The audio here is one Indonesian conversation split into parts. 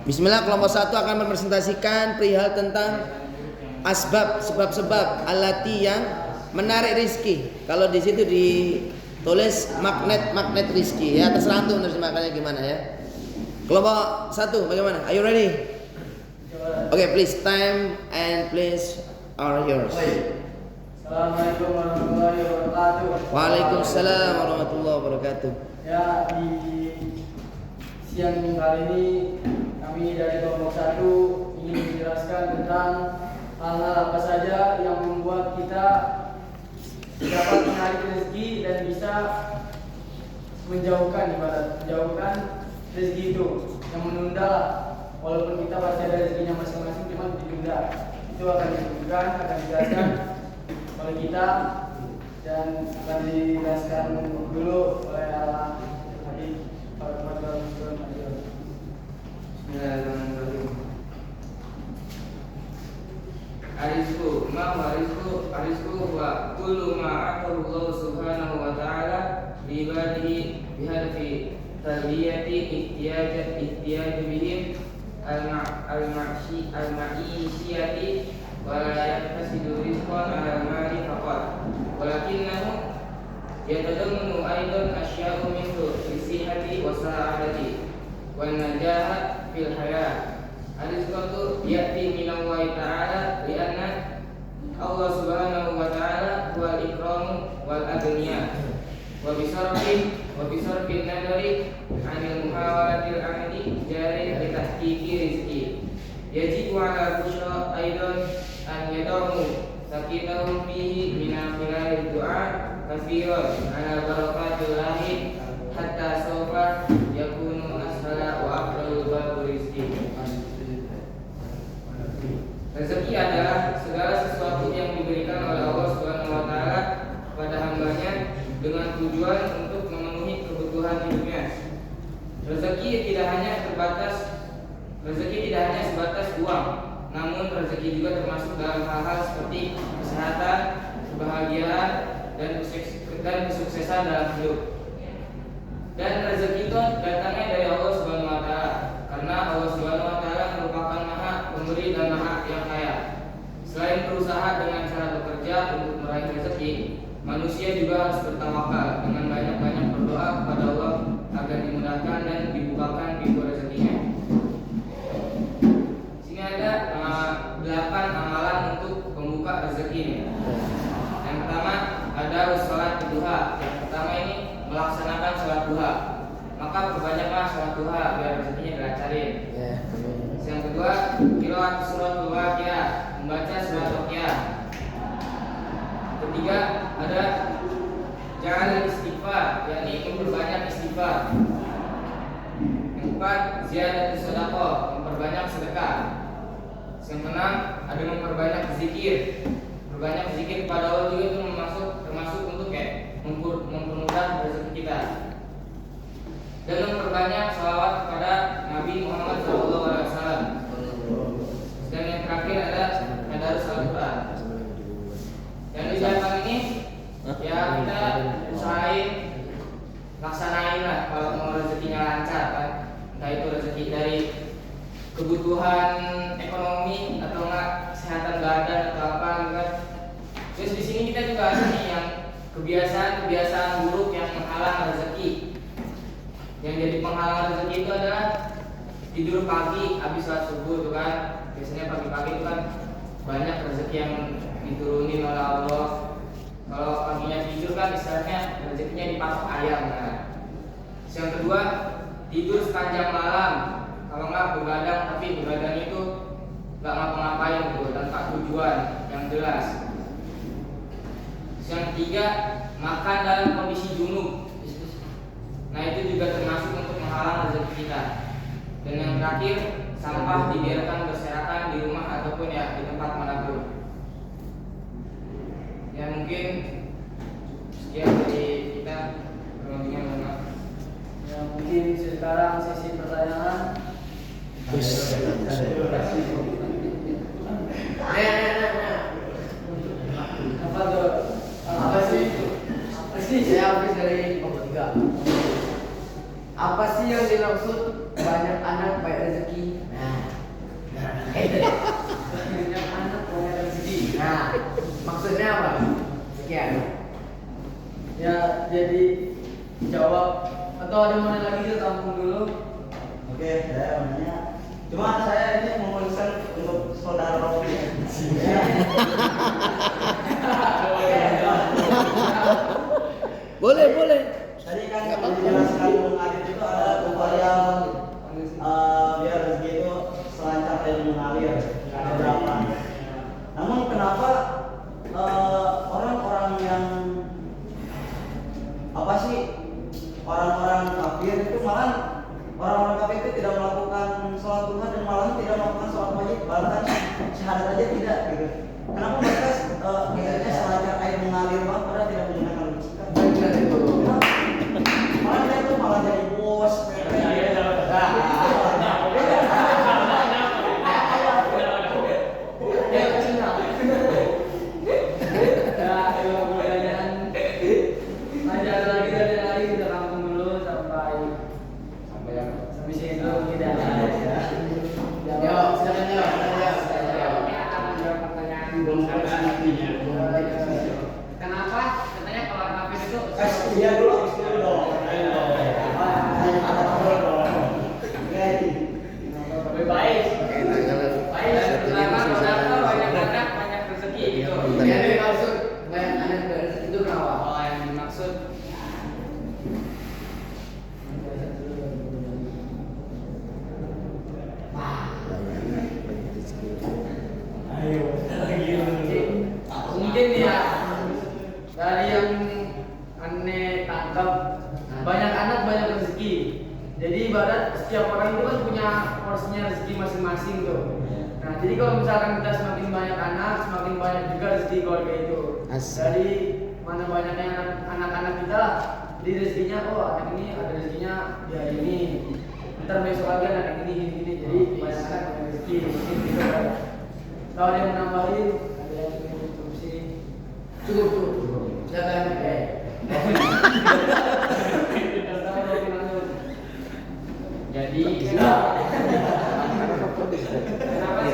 Bismillah, kelompok 1 akan mepresentasikan perihal tentang asbab, sebab-sebab alati yang menarik rizki. Kalau di situ ditulis magnet rizki, ya terserah antum menerjemahkannya gimana ya. Kelompok 1 bagaimana? Are you ready? Okay, please time and place are yours. Assalamualaikum warahmatullahi wabarakatuh. Waalaikumsalam warahmatullahi wabarakatuh. Ya, di siang kali ini kami dari kelompok 1 ingin menjelaskan tentang hal-hal apa saja yang membuat kita dapat menarik rezeki dan bisa menjauhkan rezeki itu yang menunda, walaupun kita pasti ada rezekinya masing-masing, cuma ditunda. Itu akan disebutkan, akan dijelaskan oleh kita dan akan dijelaskan dulu oleh adik Pak Bismillahirrahmanirrahim. Arizku wa kullu ma atahu Allah subhanahu wa ta'ala li ibadihi bihadfi tarbiyati ihtiyaj bihim al-ma'isiyati wa la yaktasidu rizqan ala mali faqat walakinnahu yatadammanu aidan asya'u mithlu sihhati wa sa'adati wa najahat fil hayat. Al-rizqatu ya'ti minallahi ta'ala li'anna Allah subhanahu wa ta'ala huwal ikramu wal agniya wa bisarfin nadari 'anil muhawalatil amali jari li tahqiqi rizqi yajibu 'ala busyra aidan an yadamu sakitahum fihi min khilal du'a katsiran 'ala barakatillahi hatta sawfa yakunu ashala wa afdalul babu rizqi. Rezeki adalah segala sesuatu yang diberikan oleh Allah Subhanahu wa taala kepada hambanya dengan tujuan untuk memenuhi kebutuhan hidupnya. Rezeki tidak hanya sebatas uang, namun rezeki juga termasuk dalam hal-hal seperti kesehatan, kebahagiaan, dan kesuksesan dalam hidup. Dan rezeki itu datangnya dari Allah Subhanahu wa taala, karena Allah Subhanahu wa taala merupakan Maha Pemberi dan Maha yang kaya. Selain berusaha dengan cara bekerja untuk meraih rezeki, manusia juga harus bertawakal dengan banyak-banyak berdoa kepada Allah agar dimudahkan dan dibukakan pintu rezekinya. Sini ada 8 amalan untuk pembuka rezeki. Yang pertama ada salat duha. Yang pertama ini melaksanakan salat duha. Maka perbanyaklah salat duha biar rezekinya dilancarin. Yang kedua, qiraat suratul Waqiah, membaca surat Waqiah. Ketiga, ada jangan istighfar, yakni memperbanyak istighfar. Yang keempat, ziyadatus sedekah, memperbanyak sedekah. Yang keenam, ada memperbanyak zikir. Memperbanyak zikir kepada Allah juga itu termasuk untuk mempermudah rezeki kita. Dan memperbanyak salawat kepada Nabi Muhammad SAW. Dan yang terakhir ada tadarus Al-Quran. Dan di belakang ini ya kita usahain laksanain lah kalau mau rezekinya lancar kan. Entah itu rezeki dari kebutuhan ekonomi atau enggak kesehatan badan atau apa gitu kan. Terus di sini kita juga ada nih yang kebiasaan buruk yang menghalang rezeki. Yang jadi penghalang rezeki itu adalah tidur pagi habis sholat subuh itu kan. Biasanya pagi-pagi itu kan banyak rezeki yang diturunin oleh Allah. Kalau paginya tidur kan istilahnya rezekinya dipatok ayam kan. Yang kedua, tidur sepanjang malam. Kalau nggak begadang, tapi begadang itu nggak ngapa-ngapain tuh tanpa tujuan yang jelas. Yang ketiga, makan dalam kondisi junub. Nah itu juga termasuk untuk menghalang rezeki kita. Dan yang terakhir, sampah dibiarkan berserakan di rumah ataupun ya di tempat manapun. Ya mungkin sekian dari kita. Ya, mungkin sekarang sesi pertanyaan. Apa sih? Saya habis dari kelompok 3. Apa sih yang dimaksud banyak anak baik rezeki? Nah, Atau ada mana lagi kita tampung dulu? Oke, saya mau nanya. Cuma saya ini mau menuliskan untuk saudara Rofi. Boleh, boleh. Tadi kan dijelaskan Bung Adit itu ada upaya biar rezeki itu selancar dan mengalir. Ada berapa? Namun kenapa orang-orang yang apa sih orang-orang kafir itu malah orang-orang kafir itu tidak melakukan sholat duha dan malah tidak melakukan sholat wajib, bahkan syahadat aja tidak gitu. Kenapa mereka biasanya selancar air mengalir banget padahal tidak menggunakan logika? Malah dia itu malah jadi bos. Kenapa? Katanya kalau orang kafir itu Iya dulu dong. Lebih baik. Kenapa? Kenapa banyak anak banyak rezeki gitu. Yang dimaksud banyak anak berrezeki itu kenapa? Oh, yang dimaksud Mungkin ya dari yang aneh tangkap banyak anak banyak rezeki. Jadi ibarat setiap orang itu kan punya porsinya rezeki masing-masing tuh. Nah jadi kalau misalkan kita semakin banyak anak, semakin banyak juga rezeki keluarga itu. Asik. Dari mana banyaknya anak-anak kita lah. Jadi rezekinya anak ini ada rezekinya di hari ini. Ntar besok lagi anak ini. Jadi banyak anak banyak rezeki. Mungkin gitu kan. Kalau ada yang menambahin, ada yang interupsi. Cukup. Silakan. jadi kenapa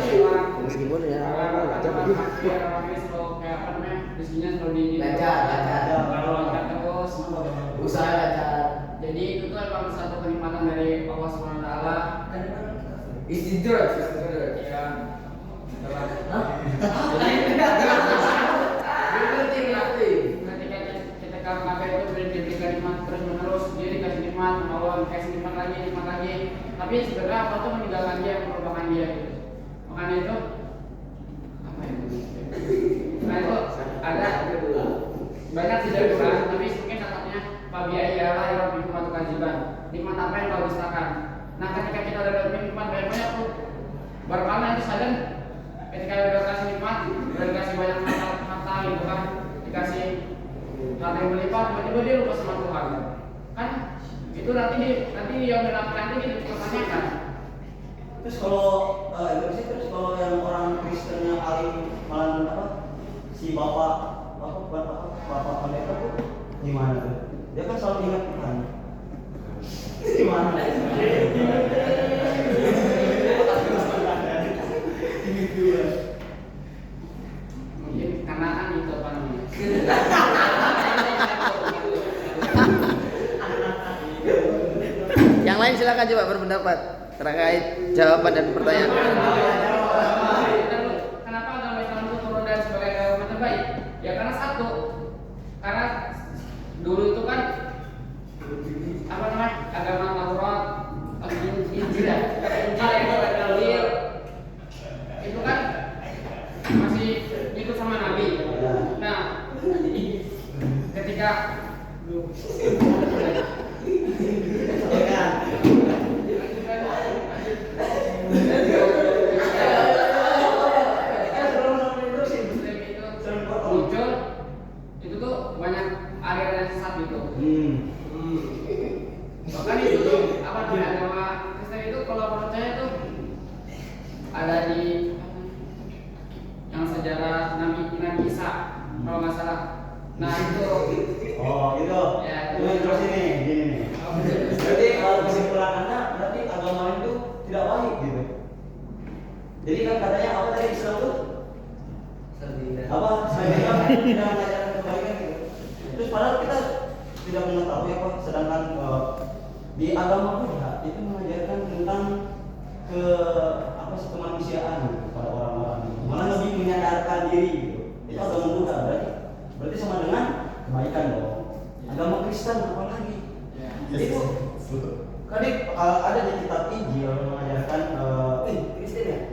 sih orang Meskipun ya orang kafir selalu kayak apa namanya rezekinya selalu di lancar terus Usaha lancar. jadi itu tuh emang satu kenikmatan dari Allah Subhanahu Wa Taala. Istidrat. Ya. Ketika kafir itu diberikan nikmat terus menerus, dia dikasih nikmat, Allah dikasih nikmat lagi, tapi sebenarnya apa tuh meninggalkan dia, merupakan dia gitu. Makanya itu apa ya? Nah itu ada banyak sih dari Quran, tapi mungkin satunya Fabiya ialah yang bikum atau kajiban. Nikmat apa yang kau dustakan? Nah ketika kita udah dapat nikmat banyak tuh, berapa itu sadar ketika udah kasih nikmat, udah dikasih banyak mata gitu kan, dikasih harta yang berlipat, tiba-tiba dia lupa sama Tuhan. Kan itu nanti yang nanti dia dipertanyakan. Terus kalau yang orang Kristennya alim malah apa si bapak pendeta tuh gimana tuh? Dia kan selalu ingat Tuhan. Gimana? Mungkin karena kan itu apa namanya? Yang lain silakan coba berpendapat terkait jawaban dan pertanyaan. Kenapa agama Islam itu turun dari sebagai agama terbaik? Ya karena satu, karena dulu itu kan apa namanya agama Taurat, Injil itu kan masih ikut sama Nabi. Nah, ketika muncul itu tuh banyak aliran sesat gitu. Bahkan itu tuh apa di agama Kristen itu kalau menurut saya tuh ada di yang sejarah Nabi Isa kalau nggak salah. Nah itu Oh gitu. Ya, Terus ini gini nih. Jadi kalau kesimpulan Anda berarti agama itu tidak baik gitu. Jadi kan katanya apa tadi Islam itu? Apa? Saya tidak mengajarkan kebaikan gitu. Terus padahal kita tidak mengetahui apa, sedangkan Di agama Buddha itu mengajarkan tentang kemanusiaan kepada orang-orang, malah lebih menyadarkan diri gitu. Itu agama Buddha berarti sama dengan kebaikan dong. Agama Kristen apalagi? Itu kadang ada di kitab Injil mengajarkan Kristen ya.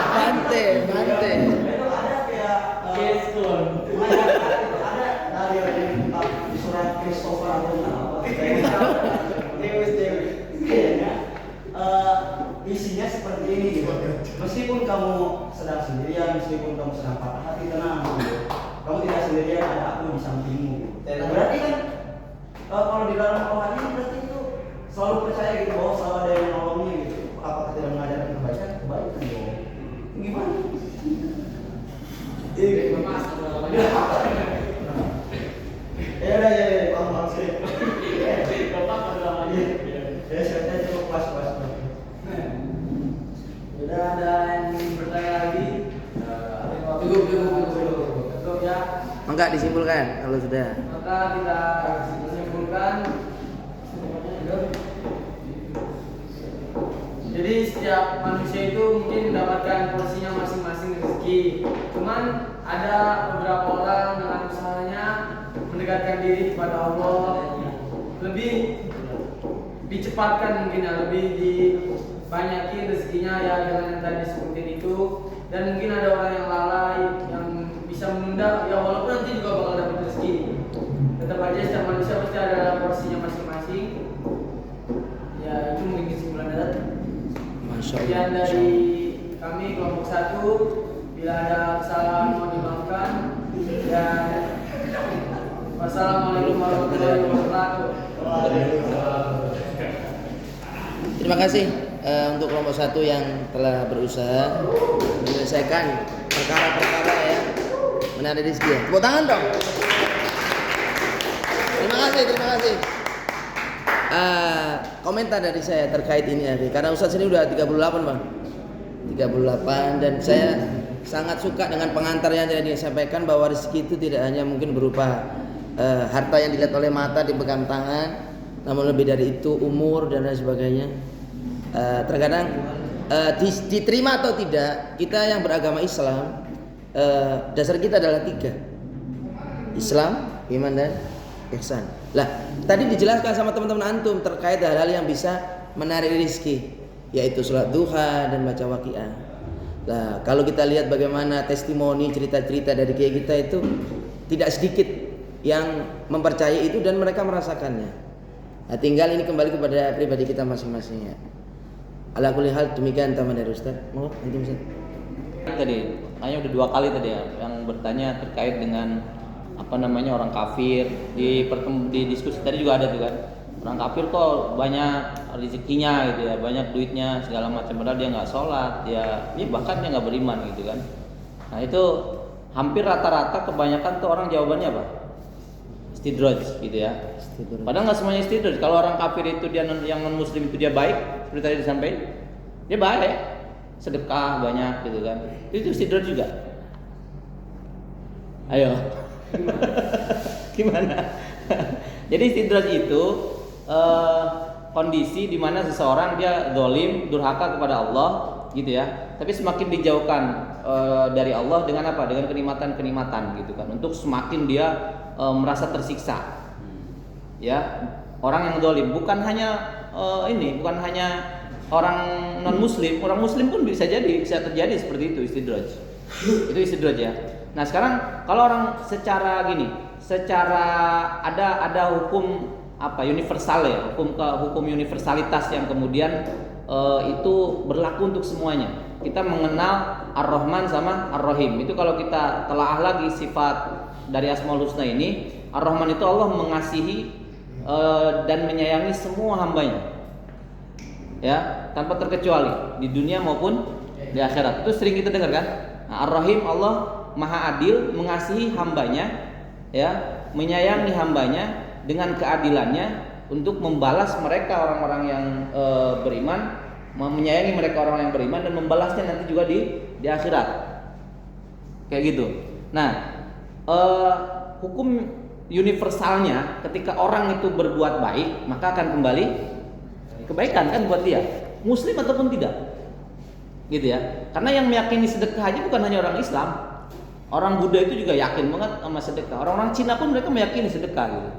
Bante. Itu ada kayak ada dari surat Christopher atau apa? Kayaknya isinya seperti ini gitu. Meskipun kamu sedang sendirian, meskipun kamu sedang patah hati, tenang gitu. Kamu tidak sendirian, ada aku di sampingmu. Berarti kan kalau di dalam rohani ini berarti itu selalu percaya gitu bahwa selalu ada yang nolongnya gitu. Apakah tidak mengajarkan kebaikan? Kebaikan dong. Gimana? Ya udah ya, paham sih. Bapak pada lagi. Ya saya coba pas. Udah ada yang bertanya lagi? Cukup ya. Enggak disimpulkan kalau sudah. Maka kita simpulkan. Jadi setiap manusia itu mungkin mendapatkan porsinya masing-masing rezeki. Cuman ada beberapa orang dengan usahanya mendekatkan diri kepada Allah, lebih dicepatkan mungkin ya, lebih dibanyakin rezekinya ya dengan yang tadi sebutin itu. Dan mungkin ada orang yang lalai yang bisa menunda ya, walaupun nanti juga bakal dapat rezeki. Tetap aja setiap manusia pasti ada porsinya masing-masing. Ya itu mungkin kesimpulan dari. Sekian dari kami kelompok 1. Bila ada kesalahan mohon dimaafkan. Dan wassalamualaikum warahmatullahi wabarakatuh. Terima kasih untuk kelompok 1 yang telah berusaha menyelesaikan perkara-perkara ya menarik rezeki. Tepuk tangan dong. Terima kasih. Komentar dari saya terkait ini karena Ustadz ini udah 38 Bang. 38 dan saya sangat suka dengan pengantar yang tadi disampaikan bahwa rezeki itu tidak hanya mungkin berupa harta yang dilihat oleh mata dipegang tangan, namun lebih dari itu umur dan lain sebagainya. Terkadang diterima atau tidak, kita yang beragama Islam dasar kita adalah 3: Islam, iman dan ihsan. Lah, tadi dijelaskan sama teman-teman antum terkait hal-hal yang bisa menarik rezeki, yaitu sholat duha dan baca waqiah. Nah, kalau kita lihat bagaimana testimoni cerita-cerita dari kiai kita itu tidak sedikit yang mempercayai itu dan mereka merasakannya. Nah, tinggal ini kembali kepada pribadi kita masing-masing ya. Ala kulli hal demikian teman dari Ustaz. Mau antum Ustaz. Tadi hanya udah 2 kali tadi ya yang bertanya terkait dengan orang kafir. Di diskusi tadi juga ada tuh kan, orang kafir kok banyak rezekinya gitu ya, banyak duitnya segala macam, padahal dia nggak sholat, dia bahkan dia nggak beriman gitu kan. Nah itu hampir rata-rata kebanyakan tuh orang jawabannya apa? Istidraj gitu ya. Padahal nggak semuanya istidraj. Kalau orang kafir itu dia yang non muslim itu dia baik, seperti tadi disampaikan, dia baik, sedekah banyak gitu kan. Itu istidraj juga. Ayo. Gimana? Jadi istidraj itu kondisi di mana seseorang dia zalim, durhaka kepada Allah gitu ya. Tapi semakin dijauhkan dari Allah dengan apa? Dengan kenikmatan-kenikmatan gitu kan. Untuk semakin dia merasa tersiksa. Ya, orang yang zalim bukan hanya bukan hanya orang non muslim, orang muslim pun bisa terjadi seperti itu istidraj. Itu istidraj ya. Nah sekarang kalau orang secara ada hukum universal ya, hukum universalitas yang kemudian itu berlaku untuk semuanya. Kita mengenal Ar-Rahman sama Ar-Rahim. Itu kalau kita telaah lagi sifat dari Asmaul Husna ini, Ar-Rahman itu Allah mengasihi dan menyayangi semua hambanya, ya tanpa terkecuali di dunia maupun di akhirat. Itu sering kita dengar kan. Nah, Ar-Rahim Allah Maha Adil, mengasihi hambanya, ya, menyayangi hambanya dengan keadilannya untuk membalas mereka orang-orang yang menyayangi mereka orang yang beriman dan membalasnya nanti juga di akhirat. Kayak gitu. Nah, hukum universalnya ketika orang itu berbuat baik, maka akan kembali kebaikan kan buat dia, muslim ataupun tidak. Gitu ya. Karena yang meyakini sedekah aja bukan hanya orang Islam. Orang Buddha itu juga yakin banget sama sedekah. Orang-orang Cina pun mereka meyakini sedekah gitu.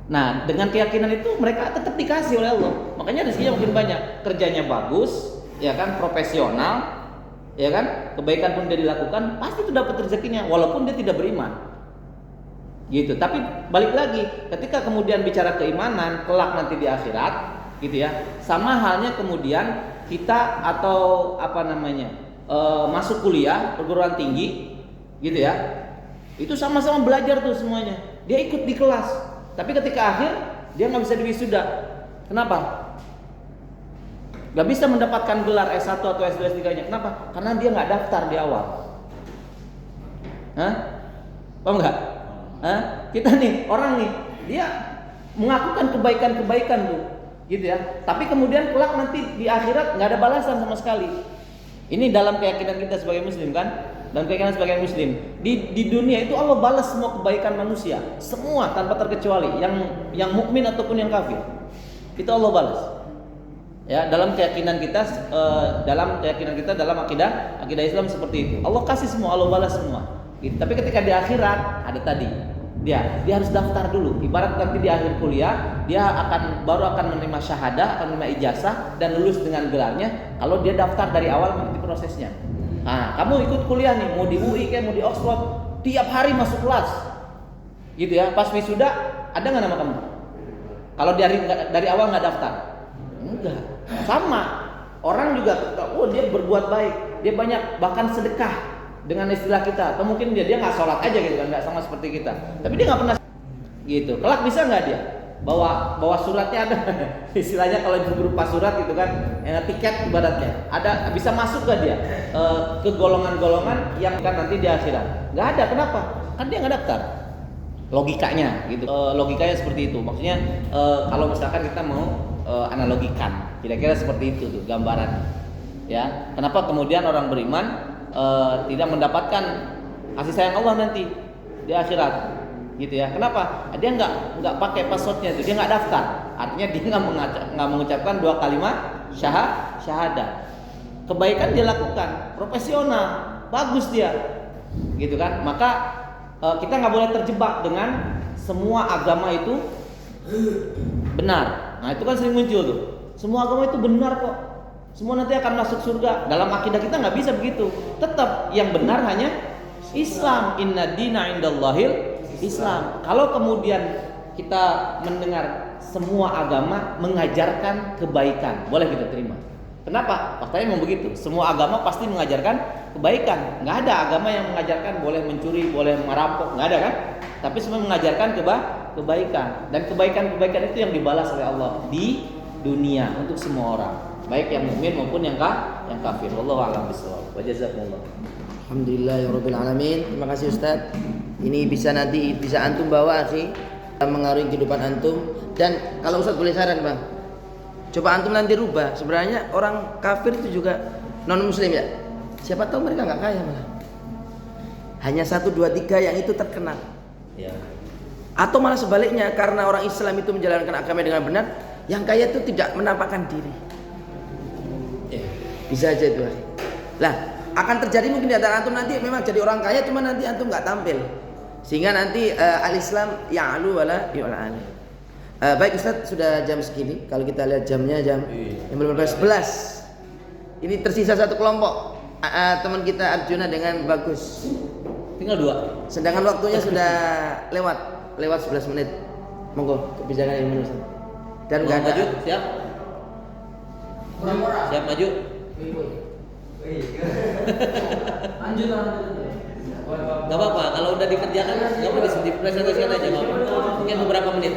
Nah, dengan keyakinan itu mereka tetap dikasih oleh Allah. Makanya rezekinya makin banyak, kerjanya bagus, ya kan, profesional, ya kan, kebaikan pun dia dilakukan, pasti itu dapat rezekinya walaupun dia tidak beriman. Gitu. Tapi balik lagi, ketika kemudian bicara keimanan, kelak nanti di akhirat, gitu ya. Sama halnya kemudian kita atau masuk kuliah, perguruan tinggi, gitu ya. Itu sama-sama belajar tuh semuanya. Dia ikut di kelas, tapi ketika akhir dia nggak bisa diwisuda. Kenapa? Gak bisa mendapatkan gelar S1 atau S2, S3-nya. Kenapa? Karena dia nggak daftar di awal. Hah? Paham nggak? Hah? Kita nih, orang nih, dia mengakukan kebaikan-kebaikan tuh, gitu ya. Tapi kemudian kelak nanti di akhirat nggak ada balasan sama sekali. Ini dalam keyakinan kita sebagai muslim kan? Dalam keyakinan sebagai muslim. Di dunia itu Allah balas semua kebaikan manusia, semua tanpa terkecuali, yang mukmin ataupun yang kafir. Itu Allah balas. Ya, dalam keyakinan kita dalam akidah Islam seperti itu. Allah kasih semua, Allah balas semua. Gitu. Tapi ketika di akhirat ada tadi dia harus daftar dulu. Ibarat nanti di akhir kuliah dia baru akan menerima syahadah, akan menerima ijazah dan lulus dengan gelarnya kalau dia daftar dari awal mengikuti prosesnya. Nah, kamu ikut kuliah nih, mau di UI kayak mau di Oxford, tiap hari masuk kelas. Gitu ya. Pas wisuda ada nggak nama kamu? Kalau dari awal nggak daftar? Enggak. Sama. Orang juga dia berbuat baik, dia banyak bahkan sedekah dengan istilah kita, atau mungkin dia nggak sholat aja gitu kan, nggak sama seperti kita. Tapi dia nggak pernah gitu. Kelak bisa nggak dia bawa suratnya ada istilahnya kalau itu berupa surat gitu kan, tiket ibaratnya ada, bisa masuk gak dia ke golongan-golongan yang kan nanti di akhirat? Nggak ada. Kenapa? Kan dia nggak daftar. Logikanya gitu. Logikanya seperti itu. Maksudnya kalau misalkan kita mau analogikan, kira-kira seperti itu tuh gambaran. Ya, kenapa kemudian orang beriman tidak mendapatkan kasih sayang Allah nanti di akhirat? Gitu ya. Kenapa? Dia nggak pakai passwordnya itu, dia nggak daftar. Artinya dia nggak mengucapkan 2 kalimat syahadah. Kebaikan dia lakukan, profesional, bagus dia, gitu kan. Maka kita nggak boleh terjebak dengan semua agama itu benar. Nah itu kan sering muncul tuh, semua agama itu benar kok, semua nanti akan masuk surga. Dalam akidah kita nggak bisa begitu. Tetap yang benar hanya Islam. Inna dina indallahil Islam. Kalau kemudian kita mendengar semua agama mengajarkan kebaikan, boleh kita terima. Kenapa? Faktanya memang begitu. Semua agama pasti mengajarkan kebaikan. Nggak ada agama yang mengajarkan boleh mencuri, boleh merampok, nggak ada kan? Tapi semua mengajarkan kebaikan. Dan kebaikan-kebaikan itu yang dibalas oleh Allah di dunia untuk semua orang, baik yang mukmin maupun yang kafir. Wallahu a'lam bishawab. Wa jazakumullah. Alhamdulillahirabbil alamin. Terima kasih Ustaz. Ini bisa antum bawa akhi, mengaruhi kehidupan antum. Dan kalau Ustaz boleh saran Bang, coba antum nanti rubah. Sebenarnya orang kafir itu juga non muslim ya. Siapa tahu mereka nggak kaya malah. Hanya 1, 2, 3 yang itu terkenal. Ya. Atau malah sebaliknya, karena orang Islam itu menjalankan agama dengan benar, yang kaya itu tidak menampakkan diri. Ya. Bisa aja itu. Lah, akan terjadi mungkin di antara antum nanti memang jadi orang kaya, cuma nanti antum nggak tampil, sehingga nanti al-Islam ya'lu wala yu'la. Baik Ustaz, sudah jam segini. Kalau kita lihat jamnya jam 11. Ini tersisa satu kelompok teman kita Arjuna dengan Bagus. Tinggal 2. Sedangkan waktunya sudah lewat 11 menit. Monggo kebijakan yang menurut. Dan nggak ada. Maju, siap? Siap maju? Lanjut. Gak apa-apa, kalau udah dikerjakan, gak apa-apa dipresentasikan aja. Mungkin beberapa menit.